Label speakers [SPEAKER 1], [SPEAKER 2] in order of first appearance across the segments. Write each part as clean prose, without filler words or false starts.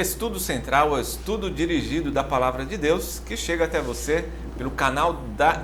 [SPEAKER 1] Estudo Central, o estudo dirigido da Palavra de Deus, que chega até você pelo canal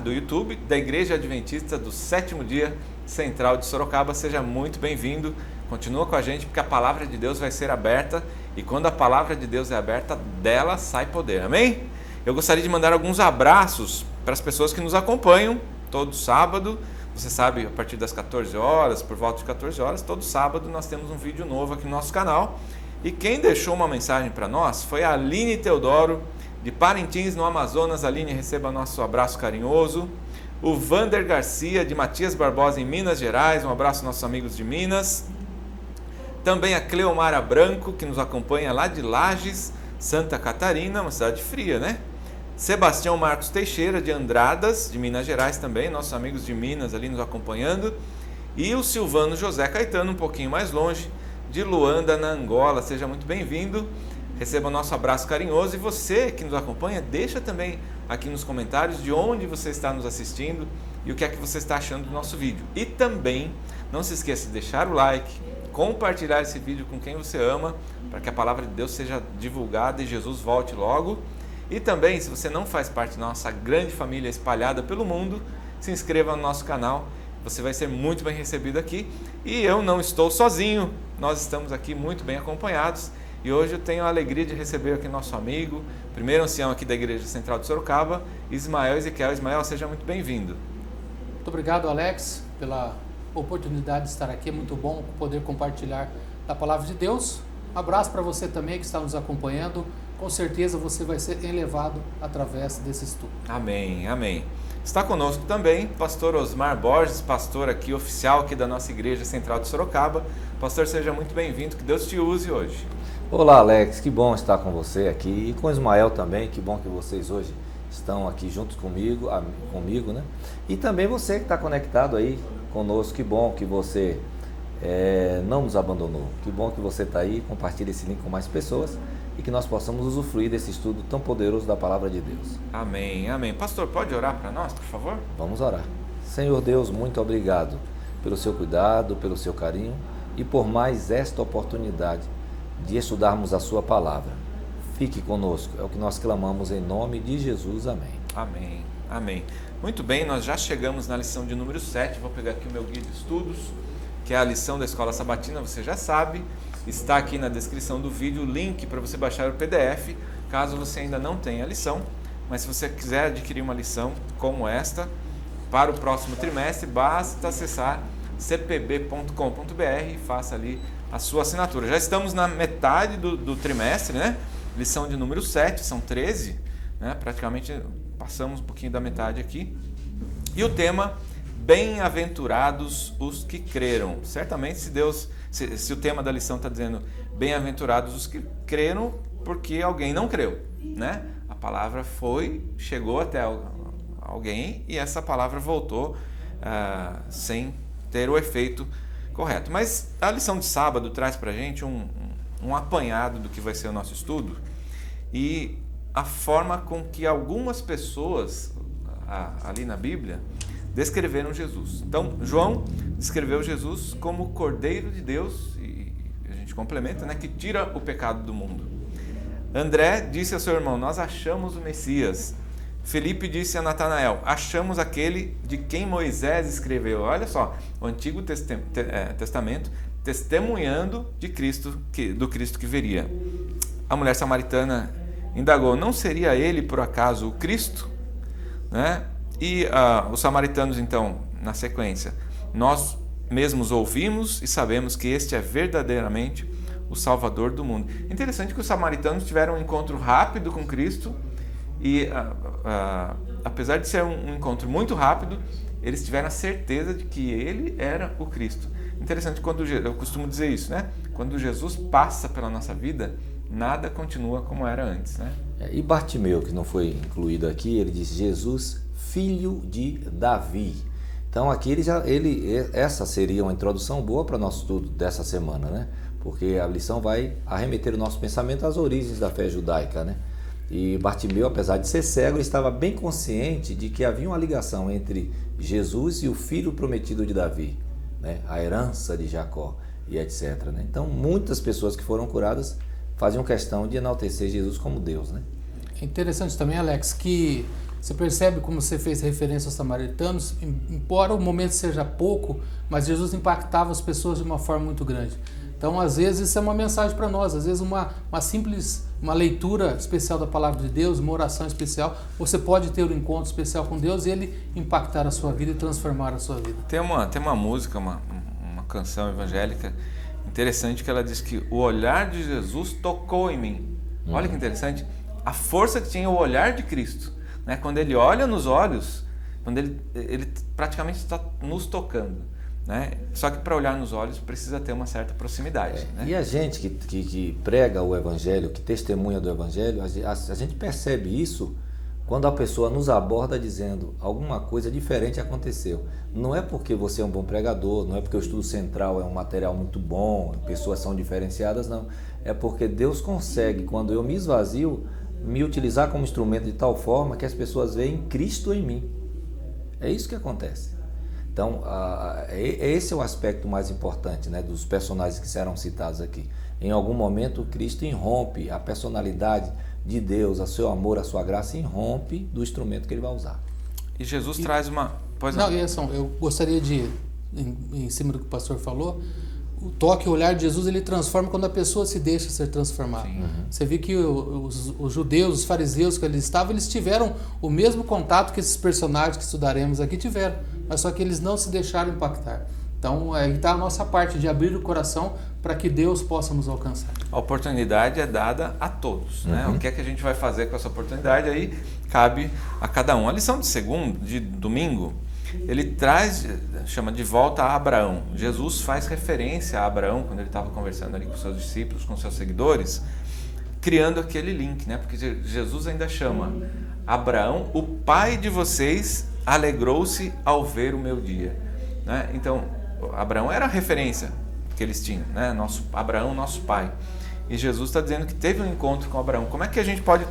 [SPEAKER 1] do YouTube da Igreja Adventista do Sétimo Dia Central de Sorocaba. Seja muito bem-vindo, continua com a gente porque a Palavra de Deus vai ser aberta e quando a Palavra de Deus é aberta, dela sai poder, amém? Eu gostaria de mandar alguns abraços para as pessoas que nos acompanham todo sábado. Você sabe, a partir das 14 horas, por volta de 14 horas, todo sábado nós temos um vídeo novo aqui no nosso canal. E quem deixou uma mensagem para nós foi a Aline Teodoro, de Parintins, no Amazonas. Aline, receba nosso abraço carinhoso. O Vander Garcia, de Matias Barbosa, em Minas Gerais. Um abraço aos nossos amigos de Minas. Também a Cleomara Branco, que nos acompanha lá de Lages, Santa Catarina, uma cidade fria, né? Sebastião Marcos Teixeira, de Andradas, de Minas Gerais também, nossos amigos de Minas ali nos acompanhando. E o Silvano José Caetano, um pouquinho mais longe, de Luanda, na Angola. Seja muito bem-vindo, receba o nosso abraço carinhoso. E você que nos acompanha, deixa também aqui nos comentários de onde você está nos assistindo e o que é que você está achando do nosso vídeo. E também não se esqueça de deixar o like, compartilhar esse vídeo com quem você ama, para que a palavra de Deus seja divulgada e Jesus volte logo. E também, se você não faz parte da nossa grande família espalhada pelo mundo, se inscreva no nosso canal. Você vai ser muito bem recebido aqui. E eu não estou sozinho, nós estamos aqui muito bem acompanhados. E hoje eu tenho a alegria de receber aqui nosso amigo, primeiro ancião aqui da Igreja Central de Sorocaba, Ismael Ezequiel. Ismael, seja muito bem-vindo.
[SPEAKER 2] Muito obrigado, Alex, pela oportunidade de estar aqui. É muito bom poder compartilhar a palavra de Deus. Um abraço para você também que está nos acompanhando. Com certeza você vai ser elevado através desse estudo.
[SPEAKER 1] Amém, amém. Está conosco também pastor Osmar Borges, pastor aqui oficial aqui da nossa Igreja Central de Sorocaba. Pastor, seja muito bem-vindo, que Deus te use hoje.
[SPEAKER 3] Olá, Alex, que bom estar com você aqui e com Ismael também, que bom que vocês hoje estão aqui juntos comigo, né? E também você que está conectado aí conosco, que bom que você não nos abandonou, que bom que você está aí, compartilha esse link com mais pessoas e que nós possamos usufruir desse estudo tão poderoso da Palavra de Deus.
[SPEAKER 1] Amém, amém. Pastor, pode orar para nós, por favor?
[SPEAKER 3] Vamos orar. Senhor Deus, muito obrigado pelo seu cuidado, pelo seu carinho e por mais esta oportunidade de estudarmos a sua Palavra. Fique conosco, é o que nós clamamos em nome de Jesus. Amém.
[SPEAKER 1] Amém, amém. Muito bem, nós já chegamos na lição de número 7, vou pegar aqui o meu guia de estudos, que é a lição da Escola Sabatina, você já sabe. Está aqui na descrição do vídeo o link para você baixar o PDF, caso você ainda não tenha a lição. Mas se você quiser adquirir uma lição como esta, para o próximo trimestre, basta acessar cpb.com.br e faça ali a sua assinatura. Já estamos na metade do trimestre, né? Lição de número 7, são 13, né? Praticamente passamos um pouquinho da metade aqui. E o tema, bem-aventurados os que creram. Certamente se o tema da lição está dizendo bem-aventurados os que creram, porque alguém não creu, né? A palavra chegou até alguém e essa palavra voltou sem ter o efeito correto. Mas a lição de sábado traz para a gente um apanhado do que vai ser o nosso estudo e a forma com que algumas pessoas ali na Bíblia descreveram Jesus. Então, João descreveu Jesus como o Cordeiro de Deus, e a gente complementa, né, que tira o pecado do mundo. André disse ao seu irmão, nós achamos o Messias. Felipe disse a Natanael, achamos aquele de quem Moisés escreveu. Olha só, o Antigo Testamento testemunhando do Cristo que viria. A mulher samaritana indagou, não seria ele por acaso o Cristo? Né? E os samaritanos, então, na sequência, nós mesmos ouvimos e sabemos que este é verdadeiramente o Salvador do mundo. Interessante que os samaritanos tiveram um encontro rápido com Cristo e, apesar de ser um encontro muito rápido, eles tiveram a certeza de que ele era o Cristo. Interessante, eu costumo dizer isso, né? Quando Jesus passa pela nossa vida, nada continua como era antes, né?
[SPEAKER 3] E Bartimeu, que não foi incluído aqui, ele diz Jesus, filho de Davi. Então aqui essa seria uma introdução boa para o nosso estudo dessa semana, né? Porque a lição vai arremeter o nosso pensamento às origens da fé judaica, né? E Bartimeu, apesar de ser cego, estava bem consciente de que havia uma ligação entre Jesus e o filho prometido de Davi, né? A herança de Jacó e etc, né? Então muitas pessoas que foram curadas faziam questão de enaltecer Jesus como Deus, né?
[SPEAKER 2] É interessante também, Alex, que você percebe como você fez referência aos samaritanos, embora o momento seja pouco, mas Jesus impactava as pessoas de uma forma muito grande. Então, às vezes, isso é uma mensagem para nós, às vezes uma simples, uma leitura especial da palavra de Deus, uma oração especial, você pode ter um encontro especial com Deus e Ele impactar a sua vida e transformar a sua vida.
[SPEAKER 1] Tem uma música, uma canção evangélica interessante que ela diz que o olhar de Jesus tocou em mim. Olha que interessante, a força que tinha o olhar de Cristo, né? Quando Ele olha nos olhos, quando ele praticamente está nos tocando, né? Só que para olhar nos olhos precisa ter uma certa proximidade, né?
[SPEAKER 3] E a gente que prega o Evangelho, que testemunha do Evangelho, a gente percebe isso quando a pessoa nos aborda dizendo alguma coisa diferente aconteceu. Não é porque você é um bom pregador, não é porque o estudo central é um material muito bom, pessoas são diferenciadas, não. É porque Deus consegue, quando eu me esvazio, me utilizar como instrumento de tal forma que as pessoas veem Cristo em mim. É isso que acontece. Então, esse é o aspecto mais importante, né, dos personagens que serão citados aqui. Em algum momento, Cristo irrompe a personalidade de Deus, o seu amor, a sua graça, irrompe do instrumento que Ele vai usar.
[SPEAKER 1] E Jesus traz uma... Pois
[SPEAKER 2] não, Edson, eu gostaria de, em cima do que o pastor falou, o toque, o olhar de Jesus, ele transforma quando a pessoa se deixa ser transformada. Você viu que os judeus, os fariseus que ali estavam, eles tiveram o mesmo contato que esses personagens que estudaremos aqui tiveram, mas só que eles não se deixaram impactar. Então, aí está a nossa parte de abrir o coração para que Deus possa nos alcançar.
[SPEAKER 1] A oportunidade é dada a todos, né? O que é que a gente vai fazer com essa oportunidade aí cabe a cada um. A lição de domingo, ele chama de volta a Abraão. Jesus faz referência a Abraão quando ele estava conversando ali com seus discípulos, com seus seguidores, criando aquele link, né? Porque Jesus ainda chama Abraão, o pai de vocês alegrou-se ao ver o meu dia, né? Então, Abraão era a referência que eles tinham, né? Abraão, nosso pai. E Jesus está dizendo que teve um encontro com Abraão. Como é que a gente pode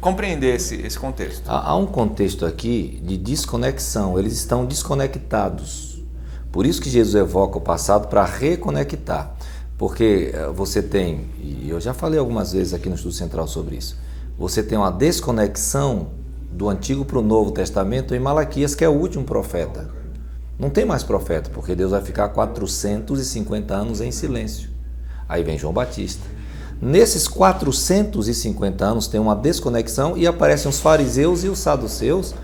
[SPEAKER 1] compreender esse contexto?
[SPEAKER 3] Há um contexto aqui de desconexão. Eles estão desconectados. Por isso que Jesus evoca o passado para reconectar. Porque você tem, e eu já falei algumas vezes aqui no Estudo Central sobre isso, você tem uma desconexão do Antigo para o Novo Testamento em Malaquias, que é o último profeta. Não tem mais profeta, porque Deus vai ficar 450 anos em silêncio. Aí vem João Batista. Nesses 450 anos tem uma desconexão e aparecem os fariseus e os saduceus,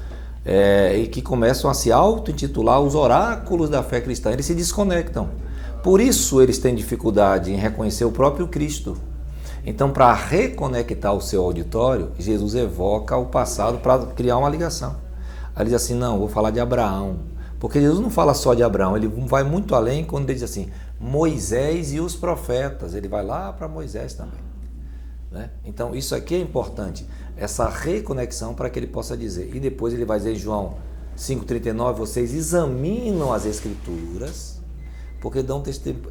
[SPEAKER 3] e que começam a se auto-intitular os oráculos da fé cristã. Eles se desconectam. Por isso eles têm dificuldade em reconhecer o próprio Cristo. Então, para reconectar o seu auditório, Jesus evoca o passado para criar uma ligação. Aí ele diz assim, não, vou falar de Abraão. Porque Jesus não fala só de Abraão, ele vai muito além quando ele diz assim, Moisés e os profetas. Ele vai lá para Moisés também, né? Então, isso aqui é importante, essa reconexão para que ele possa dizer. E depois ele vai dizer em João 5,39, vocês examinam as Escrituras, porque dão testemunho,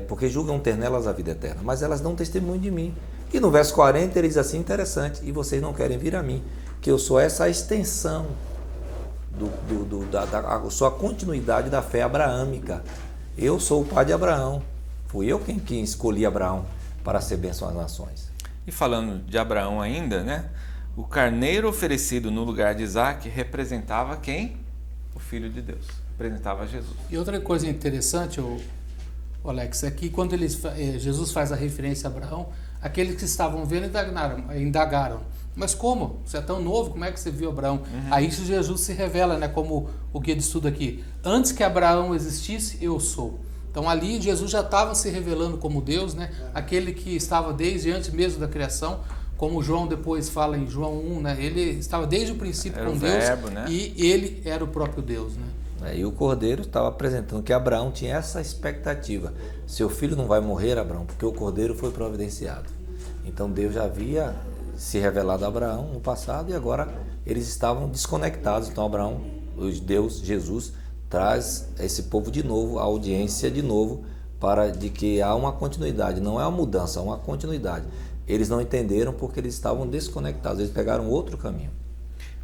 [SPEAKER 3] porque julgam ter nelas a vida eterna, mas elas dão testemunho de mim. E no verso 40 ele diz assim, interessante, e vocês não querem vir a mim, que eu sou essa extensão, sou a continuidade da fé abraâmica. Eu sou o pai de Abraão, fui eu quem escolhi Abraão para ser bênção às nações.
[SPEAKER 1] E falando de Abraão ainda, né? O carneiro oferecido no lugar de Isaac representava quem? O Filho de Deus, representava Jesus.
[SPEAKER 2] E outra coisa interessante, Alex, é que quando Jesus faz a referência a Abraão, aqueles que estavam vendo indagaram. Mas como? Você é tão novo, como é que você viu Abraão? Aí Jesus se revela, né, como o guia de estudo aqui. Antes que Abraão existisse, eu sou. Então ali Jesus já estava se revelando como Deus, né? Aquele que estava desde antes mesmo da criação, como João depois fala em João 1, né? Ele estava desde o princípio
[SPEAKER 1] era com
[SPEAKER 2] Deus,
[SPEAKER 1] verbo, né?
[SPEAKER 2] E ele era o próprio Deus, né?
[SPEAKER 3] E o Cordeiro estava apresentando que Abraão tinha essa expectativa. Seu filho não vai morrer, Abraão, porque o Cordeiro foi providenciado. Então Deus já havia se revelado a Abraão no passado e agora eles estavam desconectados. Então Abraão, Deus, Jesus, traz esse povo de novo, a audiência de novo, para de que há uma continuidade, não é uma mudança, é uma continuidade. Eles não entenderam porque eles estavam desconectados, eles pegaram outro caminho.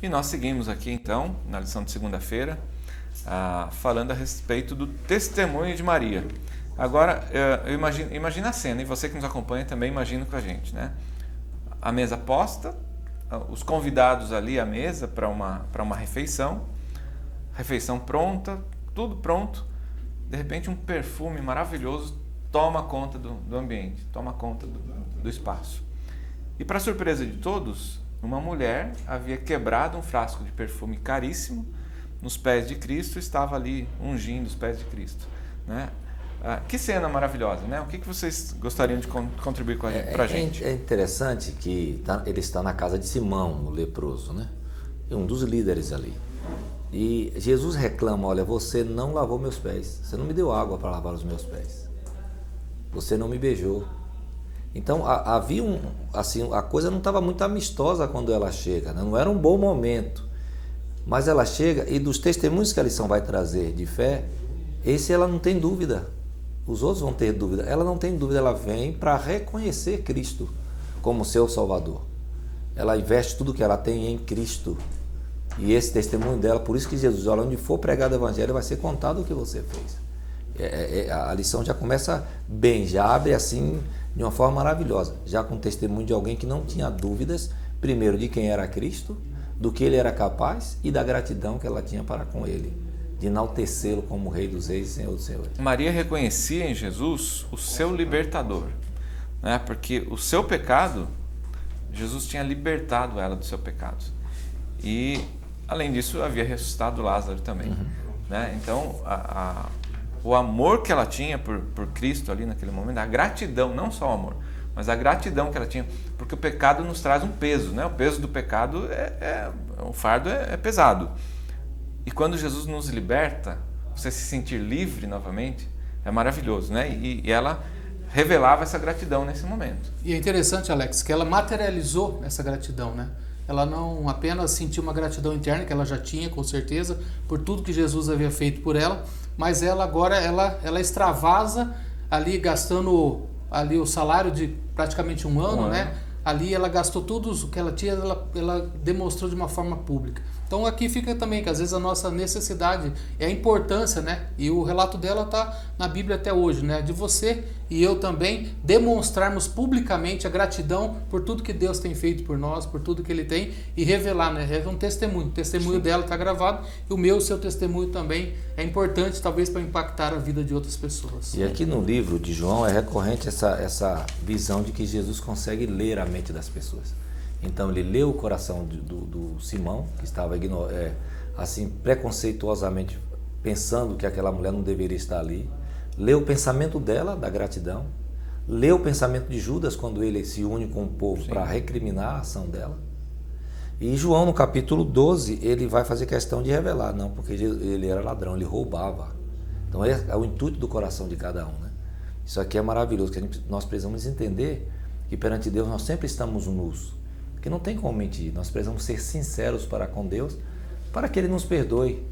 [SPEAKER 1] E nós seguimos aqui então, na lição de segunda-feira, falando a respeito do testemunho de Maria. Agora, imagina a cena, e você que nos acompanha também imagina com a gente, né? A mesa posta, os convidados ali à mesa para uma refeição pronta, tudo pronto. De repente um perfume maravilhoso toma conta do ambiente, toma conta do espaço. E para surpresa de todos, uma mulher havia quebrado um frasco de perfume caríssimo nos pés de Cristo, estava ali ungindo os pés de Cristo, né? Que cena maravilhosa, né? O que vocês gostariam de contribuir para a gente?
[SPEAKER 3] É interessante que ele está na casa de Simão, o leproso, né? É um dos líderes ali. E Jesus reclama, olha, você não lavou meus pés, você não me deu água para lavar os meus pés, você não me beijou. Então havia assim, a coisa não estava muito amistosa quando ela chega, né? Não era um bom momento, mas ela chega e dos testemunhos que a lição vai trazer de fé, esse ela não tem dúvida, os outros vão ter dúvida, ela não tem dúvida, ela vem para reconhecer Cristo como seu Salvador, ela investe tudo que ela tem em Cristo. E esse testemunho dela, por isso que Jesus, olha, onde for pregado o evangelho, vai ser contado o que você fez. A lição já começa bem, já abre assim de uma forma maravilhosa, já com o testemunho de alguém que não tinha dúvidas, primeiro de quem era Cristo, do que ele era capaz e da gratidão que ela tinha para com ele, de enaltecê-lo como Rei dos Reis e Senhor dos Senhores.
[SPEAKER 1] Maria reconhecia em Jesus o seu libertador, né? Porque o seu pecado, Jesus tinha libertado ela do seu pecado. E além disso, havia ressuscitado Lázaro também. Né? Então, o amor que ela tinha por Cristo ali naquele momento, a gratidão, não só o amor, mas a gratidão que ela tinha, porque o pecado nos traz um peso, né? O peso do pecado, o fardo é pesado. E quando Jesus nos liberta, você se sentir livre novamente, é maravilhoso, né? E ela revelava essa gratidão nesse momento.
[SPEAKER 2] E é interessante, Alex, que ela materializou essa gratidão, né? Ela não apenas sentiu uma gratidão interna, que ela já tinha, com certeza, por tudo que Jesus havia feito por ela, mas ela agora, ela extravasa ali, gastando ali o salário de praticamente um ano, né? Ali ela gastou tudo o que ela tinha, ela demonstrou de uma forma pública. Então aqui fica também que às vezes a nossa necessidade é a importância, né? E o relato dela está na Bíblia até hoje, né? De você e eu também demonstrarmos publicamente a gratidão por tudo que Deus tem feito por nós, por tudo que Ele tem, e revelar, né? É um testemunho. O testemunho dela está gravado e o seu testemunho também é importante, talvez, para impactar a vida de outras pessoas.
[SPEAKER 3] E aqui no livro de João é recorrente essa visão de que Jesus consegue ler a mente das pessoas. Então ele leu o coração do Simão, que estava assim preconceituosamente pensando que aquela mulher não deveria estar ali, leu o pensamento dela, da gratidão, leu o pensamento de Judas quando ele se une com o povo para recriminar a ação dela. E João, no capítulo 12, ele vai fazer questão de revelar, não, porque ele era ladrão, ele roubava. Então é o intuito do coração de cada um, né? Isso aqui é maravilhoso, que nós precisamos entender que perante Deus nós sempre estamos nus. Porque não tem como mentir, nós precisamos ser sinceros para com Deus, para que Ele nos perdoe.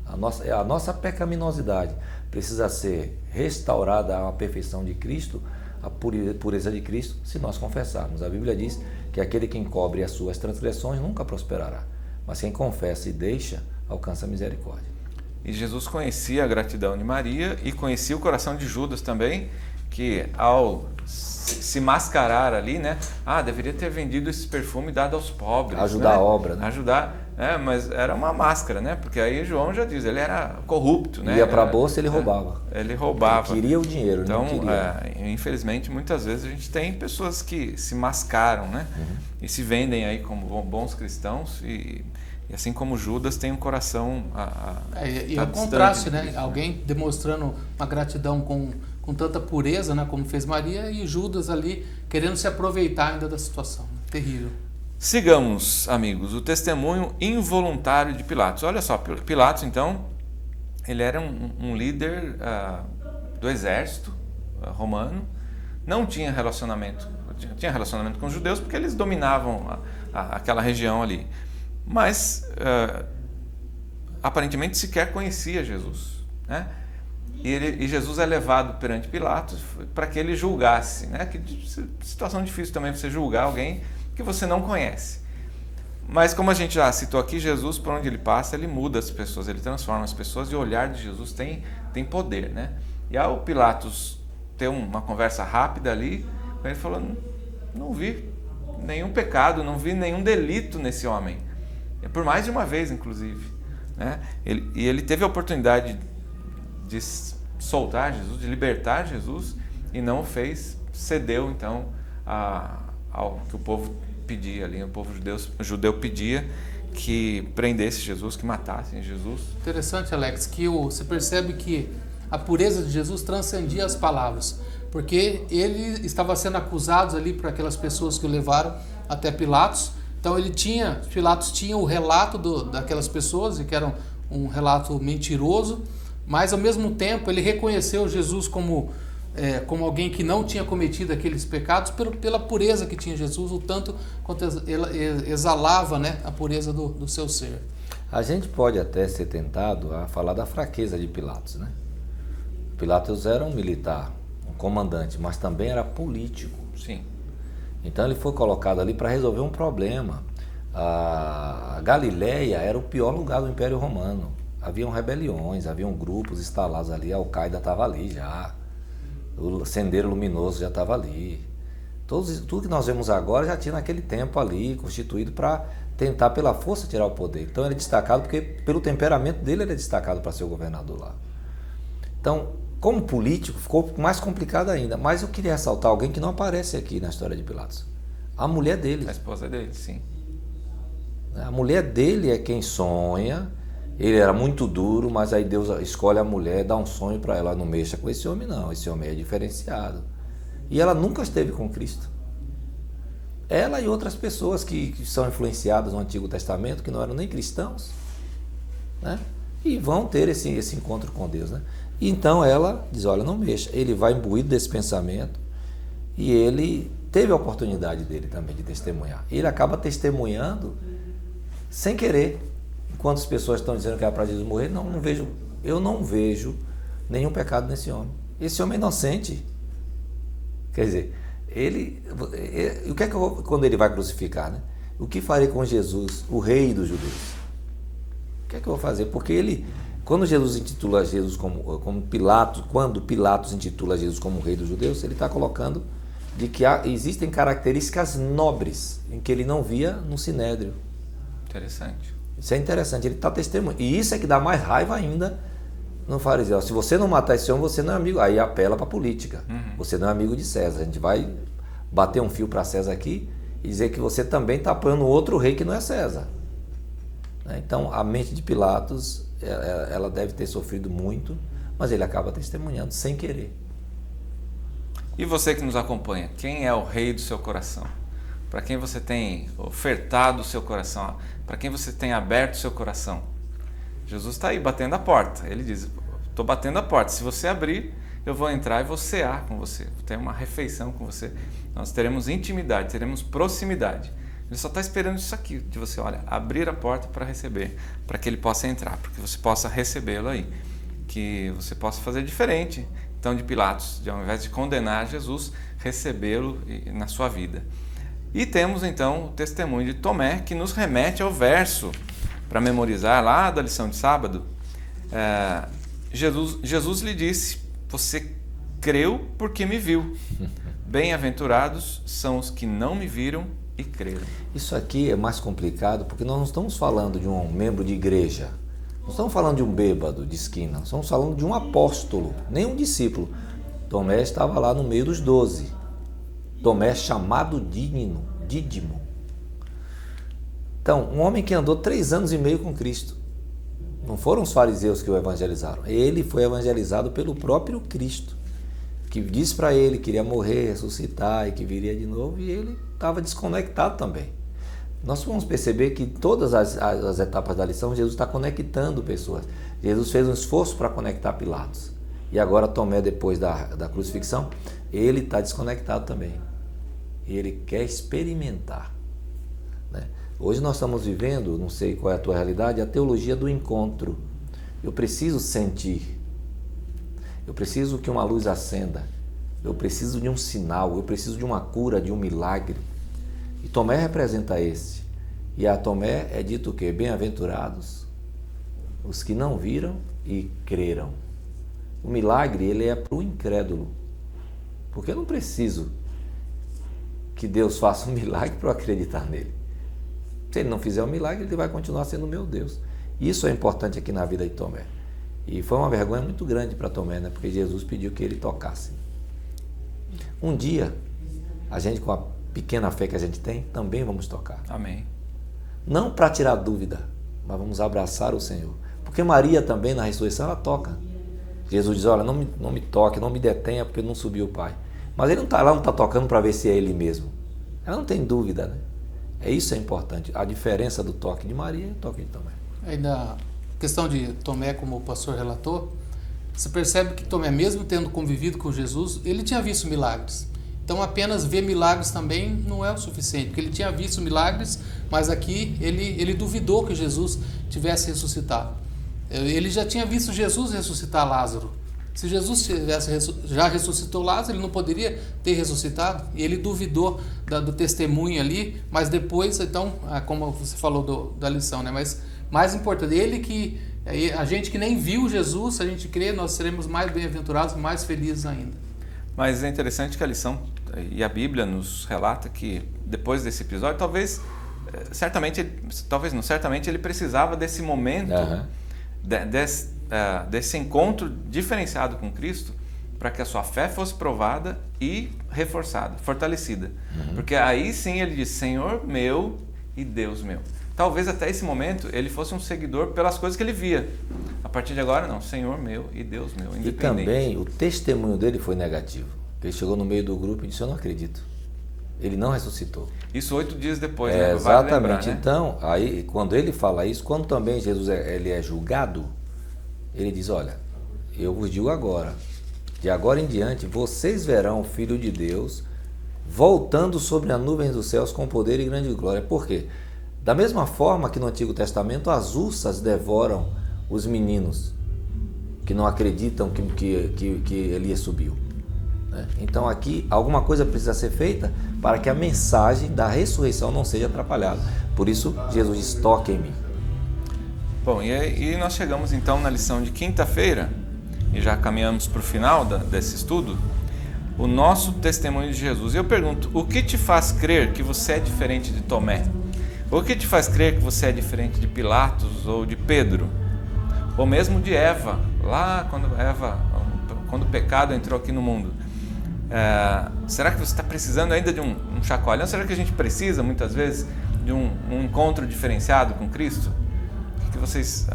[SPEAKER 3] A nossa pecaminosidade precisa ser restaurada à perfeição de Cristo, a pureza de Cristo, se nós confessarmos. A Bíblia diz que aquele que encobre as suas transgressões nunca prosperará, mas quem confessa e deixa, alcança a misericórdia.
[SPEAKER 1] E Jesus conhecia a gratidão de Maria e conhecia o coração de Judas também, que ao se mascarar ali, né? Deveria ter vendido esse perfume e dado aos pobres.
[SPEAKER 3] Ajudar, né? A obra, né?
[SPEAKER 1] Ajudar, mas era uma máscara, né? Porque aí João já diz, ele era corrupto, né?
[SPEAKER 3] Ia para a bolsa, ele roubava.
[SPEAKER 1] Ele roubava.
[SPEAKER 3] Ele queria o dinheiro,
[SPEAKER 1] então,
[SPEAKER 3] não queria.
[SPEAKER 1] Infelizmente, muitas vezes a gente tem pessoas que se mascaram, né? E se vendem aí como bons cristãos e assim como Judas tem um coração
[SPEAKER 2] e o contraste, né? Alguém demonstrando uma gratidão com tanta pureza, né, como fez Maria, e Judas ali querendo se aproveitar ainda da situação. Terrível.
[SPEAKER 1] Sigamos, amigos, o testemunho involuntário de Pilatos. Olha só, Pilatos, então, ele era um líder do exército romano, não tinha relacionamento com os judeus, porque eles dominavam aquela região ali. Mas, aparentemente, sequer conhecia Jesus, né? E Jesus é levado perante Pilatos para que ele julgasse, né? Que situação difícil também você julgar alguém que você não conhece. Mas como a gente já citou aqui, Jesus, por onde ele passa, ele muda as pessoas, ele transforma as pessoas, e o olhar de Jesus tem poder, né? E ao Pilatos ter uma conversa rápida ali, ele falou, não vi nenhum pecado, não vi nenhum delito nesse homem. Por mais de uma vez, inclusive. Né? Ele teve a oportunidade de soltar Jesus, de libertar Jesus, e não o fez, cedeu então ao que o povo pedia ali, o povo judeu pedia que prendesse Jesus, que matassem Jesus.
[SPEAKER 2] Interessante, Alex, que você percebe que a pureza de Jesus transcendia as palavras, porque ele estava sendo acusado ali por aquelas pessoas que o levaram até Pilatos. Então Pilatos tinha o relato daquelas pessoas, e que era um relato mentiroso, mas ao mesmo tempo ele reconheceu Jesus como alguém que não tinha cometido aqueles pecados pela pureza que tinha Jesus, o tanto quanto exalava, né, a pureza do seu ser.
[SPEAKER 3] A gente pode até ser tentado a falar da fraqueza de Pilatos, né? Pilatos era um militar, um comandante, mas também era político.
[SPEAKER 1] Sim.
[SPEAKER 3] Então ele foi colocado ali para resolver um problema. A Galileia era o pior lugar do Império Romano. Haviam rebeliões, haviam grupos instalados ali, a Al-Qaeda estava ali já, o Sendeiro Luminoso já estava ali. Tudo que nós vemos agora já tinha naquele tempo ali, constituído para tentar pela força tirar o poder. Então ele é destacado porque pelo temperamento dele ele é destacado para ser o governador lá. Então, como político, ficou mais complicado ainda. Mas eu queria ressaltar alguém que não aparece aqui na história de Pilatos. A mulher dele.
[SPEAKER 1] A esposa dele, sim.
[SPEAKER 3] A mulher dele é quem sonha. Ele era muito duro, mas aí Deus escolhe a mulher, dá um sonho para ela. Não mexa com esse homem, não. Esse homem é diferenciado. E ela nunca esteve com Cristo. Ela e outras pessoas que são influenciadas no Antigo Testamento, que não eram nem cristãos, né? E vão ter esse encontro com Deus, né? Então ela diz, olha, não mexa. Ele vai imbuído desse pensamento e ele teve a oportunidade dele também de testemunhar. Ele acaba testemunhando sem querer. Enquanto as pessoas estão dizendo que era para Jesus morrer, eu não vejo nenhum pecado nesse homem. Esse homem é inocente. Quer dizer, o que é que quando ele vai crucificar, né? O que farei com Jesus, o rei dos judeus? O que é que eu vou fazer? Porque quando Jesus intitula Jesus como Pilatos, quando Pilatos intitula Jesus como rei dos judeus, ele está colocando de que existem características nobres em que ele não via no Sinédrio.
[SPEAKER 1] Interessante.
[SPEAKER 3] Isso é interessante, ele está testemunhando. E isso é que dá mais raiva ainda no fariseu. Se você não matar esse homem, você não é amigo. Aí apela para a política. Você não é amigo de César. A gente vai bater um fio para César aqui e dizer que você também está apoiando outro rei que não é César. Então, a mente de Pilatos, ela deve ter sofrido muito, mas ele acaba testemunhando sem querer.
[SPEAKER 1] E você que nos acompanha, quem é o rei do seu coração? Para quem você tem ofertado o seu coração? Para quem você tem aberto o seu coração? Jesus está aí batendo a porta. Ele diz, estou batendo a porta. Se você abrir, eu vou entrar e vou cear com você. Vou ter uma refeição com você. Nós teremos intimidade, teremos proximidade. Ele só está esperando isso aqui, de você, olha, abrir a porta para receber, para que ele possa entrar, para que você possa recebê-lo aí, que você possa fazer diferente, então, de Pilatos, ao invés de condenar Jesus, recebê-lo na sua vida. E temos, então, o testemunho de Tomé, que nos remete ao verso, para memorizar lá da lição de sábado. Jesus lhe disse, você creu porque me viu. Bem-aventurados são os que não me viram e creram.
[SPEAKER 3] Isso aqui é mais complicado porque nós não estamos falando de um membro de igreja, não estamos falando de um bêbado de esquina, nós estamos falando de um apóstolo, nem um discípulo. Tomé estava lá no meio dos 12. Tomé chamado Dídimo. Então, um homem que andou 3 anos e meio com Cristo. Não foram os fariseus que o evangelizaram, ele foi evangelizado pelo próprio Cristo, que disse para ele que iria morrer, ressuscitar e que viria de novo, e ele estava desconectado também. Nós vamos perceber que todas as etapas da lição, Jesus está conectando pessoas. Jesus fez um esforço para conectar Pilatos. E agora Tomé, depois da crucifixão, ele está desconectado também. Ele quer experimentar. Né? Hoje nós estamos vivendo, não sei qual é a tua realidade, a teologia do encontro. Eu preciso sentir. Eu preciso que uma luz acenda, eu preciso de um sinal, eu preciso de uma cura, de um milagre. E Tomé representa esse. E a Tomé é dito o quê? Bem-aventurados os que não viram e creram. O milagre, ele é para o incrédulo. Porque eu não preciso que Deus faça um milagre para eu acreditar nele. Se ele não fizer um milagre, ele vai continuar sendo meu Deus. Isso é importante aqui na vida de Tomé. E foi uma vergonha muito grande para Tomé, né? Porque Jesus pediu que ele tocasse. Um dia, a gente, com a pequena fé que a gente tem, também vamos tocar.
[SPEAKER 1] Amém.
[SPEAKER 3] Não para tirar dúvida, mas vamos abraçar o Senhor. Porque Maria também, na ressurreição, ela toca. Jesus diz, olha, não me toque, não me detenha, porque não subiu o Pai. Mas ele não está lá, não está tocando para ver se é ele mesmo. Ela não tem dúvida, né? Isso é importante. A diferença do toque de Maria e o toque de Tomé.
[SPEAKER 2] Aí na questão de Tomé, como o pastor relatou, você percebe que Tomé, mesmo tendo convivido com Jesus, ele tinha visto milagres. Então apenas ver milagres também não é o suficiente, porque ele tinha visto milagres, mas aqui ele duvidou que Jesus tivesse ressuscitado. Ele já tinha visto Jesus ressuscitar Lázaro. Se Jesus já ressuscitou Lázaro, ele não poderia ter ressuscitado. E ele duvidou do testemunho ali, mas depois, então, como você falou da lição, né? Mas mais importante, a gente que nem viu Jesus, se a gente crê, nós seremos mais bem-aventurados, mais felizes ainda.
[SPEAKER 1] Mas é interessante que a lição e a Bíblia nos relata que depois desse episódio, certamente ele precisava desse momento, desse encontro diferenciado com Cristo, para que a sua fé fosse provada e reforçada, fortalecida. Porque aí sim ele diz, Senhor meu e Deus meu. Talvez até esse momento ele fosse um seguidor pelas coisas que ele via. A partir de agora não, Senhor meu e Deus meu, independente.
[SPEAKER 3] E também o testemunho dele foi negativo. Ele chegou no meio do grupo e disse, eu não acredito. Ele não ressuscitou.
[SPEAKER 1] Isso 8 dias depois, né?
[SPEAKER 3] Exatamente.
[SPEAKER 1] Vale lembrar, né?
[SPEAKER 3] Então, aí, quando ele fala isso, quando também Jesus ele é julgado, ele diz, olha, eu vos digo agora, de agora em diante, vocês verão o Filho de Deus voltando sobre as nuvens dos céus com poder e grande glória. Por quê? Da mesma forma que no Antigo Testamento as ursas devoram os meninos que não acreditam que Elias subiu. Então aqui alguma coisa precisa ser feita para que a mensagem da ressurreição não seja atrapalhada. Por isso Jesus diz, toque em mim.
[SPEAKER 1] Bom, e nós chegamos então na lição de quinta-feira e já caminhamos para o final desse estudo, o nosso testemunho de Jesus. E eu pergunto, o que te faz crer que você é diferente de Tomé? O que te faz crer que você é diferente de Pilatos ou de Pedro? Ou mesmo de Eva, lá quando o pecado entrou aqui no mundo? Será que você está precisando ainda de um chacoalhão? Será que a gente precisa, muitas vezes, de um encontro diferenciado com Cristo? O que vocês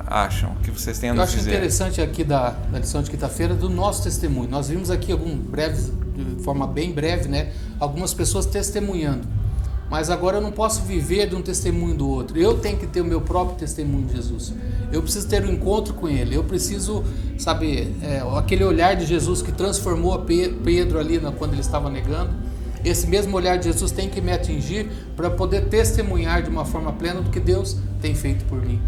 [SPEAKER 1] acham? O que vocês têm a nos dizer?
[SPEAKER 2] Eu acho interessante aqui da lição de quinta-feira do nosso testemunho. Nós vimos aqui de forma bem breve, né, algumas pessoas testemunhando. Mas agora eu não posso viver de um testemunho do outro. Eu tenho que ter o meu próprio testemunho de Jesus. Eu preciso ter um encontro com Ele. Eu preciso, aquele olhar de Jesus que transformou Pedro ali quando ele estava negando. Esse mesmo olhar de Jesus tem que me atingir para poder testemunhar de uma forma plena do que Deus tem feito por mim.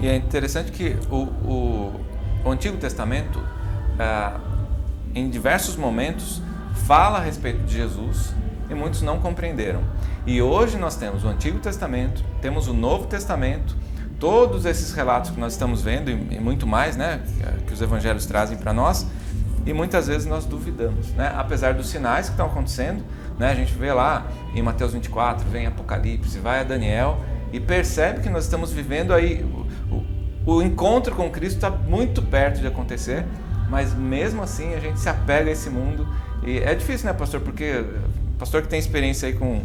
[SPEAKER 1] E é interessante que o Antigo Testamento, em diversos momentos, fala a respeito de Jesus e muitos não compreenderam. E hoje nós temos o Antigo Testamento, temos o Novo Testamento, todos esses relatos que nós estamos vendo e muito mais, né, que os evangelhos trazem para nós, e muitas vezes nós duvidamos, né, apesar dos sinais que estão acontecendo, né, a gente vê lá em Mateus 24, vem Apocalipse, vai a Daniel e percebe que nós estamos vivendo aí, o encontro com Cristo está muito perto de acontecer, mas mesmo assim a gente se apega a esse mundo. E é difícil, né, pastor? Porque pastor que tem experiência aí com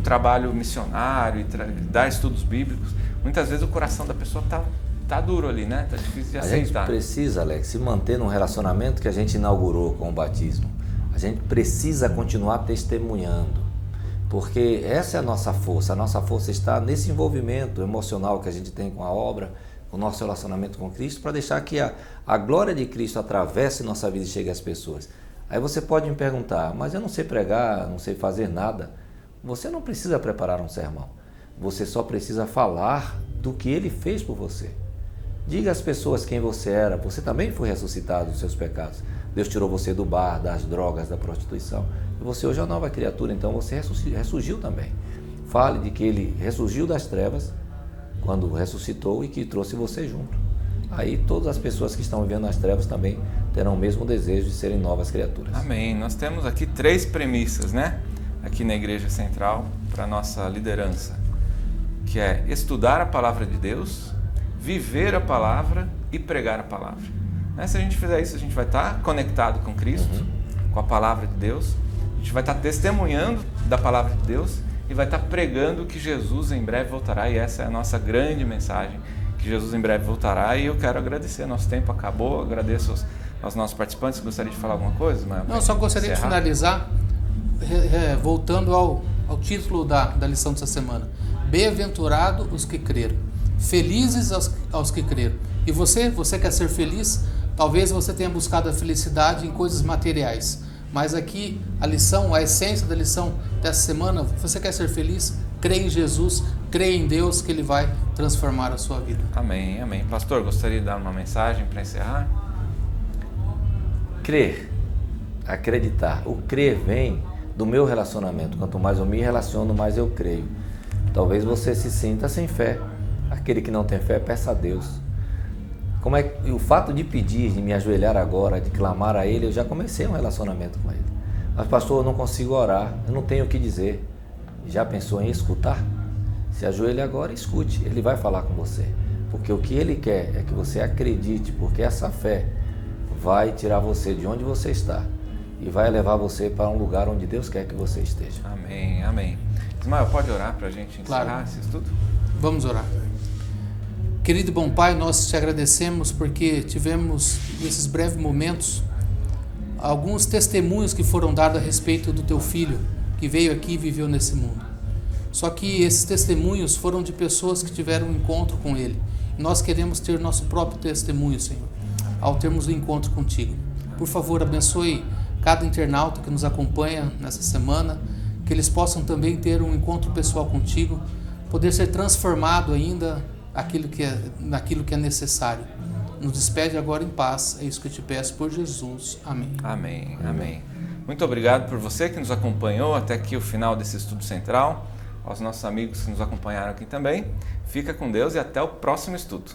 [SPEAKER 1] trabalho missionário e dar estudos bíblicos, muitas vezes o coração da pessoa tá duro ali, né? Tá difícil de aceitar.
[SPEAKER 3] A gente precisa, Alex, se manter num relacionamento que a gente inaugurou com o batismo. A gente precisa continuar testemunhando, porque essa é a nossa força. A nossa força está nesse envolvimento emocional que a gente tem com a obra, com o nosso relacionamento com Cristo, para deixar que a glória de Cristo atravesse nossa vida e chegue às pessoas. Aí você pode me perguntar, mas eu não sei pregar, não sei fazer nada. Você não precisa preparar um sermão. Você só precisa falar do que Ele fez por você. Diga às pessoas quem você era. Você também foi ressuscitado dos seus pecados. Deus tirou você do bar, das drogas, da prostituição. E você hoje é uma nova criatura, então você ressurgiu também. Fale de que Ele ressurgiu das trevas quando ressuscitou e que trouxe você junto. Aí todas as pessoas que estão vivendo nas trevas também terão o mesmo desejo de serem novas criaturas.
[SPEAKER 1] Amém. Nós temos aqui 3 premissas, né? Aqui na Igreja Central, para a nossa liderança, que é estudar a Palavra de Deus, viver a Palavra e pregar a Palavra. Né? Se a gente fizer isso, a gente vai estar conectado com Cristo, com a Palavra de Deus, a gente vai estar testemunhando da Palavra de Deus e vai estar pregando que Jesus em breve voltará, e essa é a nossa grande mensagem, que Jesus em breve voltará. E eu quero agradecer, nosso tempo acabou, agradeço aos nossos participantes. Gostaria de falar alguma coisa?
[SPEAKER 2] Não, só gostaria de finalizar voltando ao título da lição dessa semana. Bem-aventurado os que creram, felizes aos que creram. E você quer ser feliz? Talvez você tenha buscado a felicidade em coisas materiais, mas aqui a essência da lição dessa semana, você quer ser feliz? Crê em Jesus, crê em Deus, que Ele vai transformar a sua vida.
[SPEAKER 1] Amém, amém. Pastor, gostaria de dar uma mensagem para encerrar?
[SPEAKER 3] Crer, acreditar. O crer vem do meu relacionamento. Quanto mais eu me relaciono, mais eu creio. Talvez você se sinta sem fé. Aquele que não tem fé, peça a Deus. E o fato de pedir, de me ajoelhar agora, de clamar a Ele, eu já comecei um relacionamento com Ele. Mas pastor, eu não consigo orar, eu não tenho o que dizer. Já pensou em escutar? Se ajoelhe agora e escute, Ele vai falar com você. Porque o que Ele quer é que você acredite, porque essa fé vai tirar você de onde você está e vai levar você para um lugar onde Deus quer que você esteja.
[SPEAKER 1] Amém, amém. Ismael, pode orar para a gente encerrar esse estudo?
[SPEAKER 2] Vamos orar. Querido e bom Pai, nós te agradecemos porque tivemos nesses breves momentos alguns testemunhos que foram dados a respeito do teu filho que veio aqui e viveu nesse mundo. Só que esses testemunhos foram de pessoas que tiveram um encontro com ele. E nós queremos ter nosso próprio testemunho, Senhor, ao termos o encontro contigo. Por favor, abençoe cada internauta que nos acompanha nessa semana, que eles possam também ter um encontro pessoal contigo, poder ser transformado ainda naquilo que é necessário. Nos despede agora em paz, é isso que eu te peço por Jesus. Amém.
[SPEAKER 1] Amém, amém. Muito obrigado por você que nos acompanhou até aqui o final desse estudo central, aos nossos amigos que nos acompanharam aqui também. Fica com Deus e até o próximo estudo.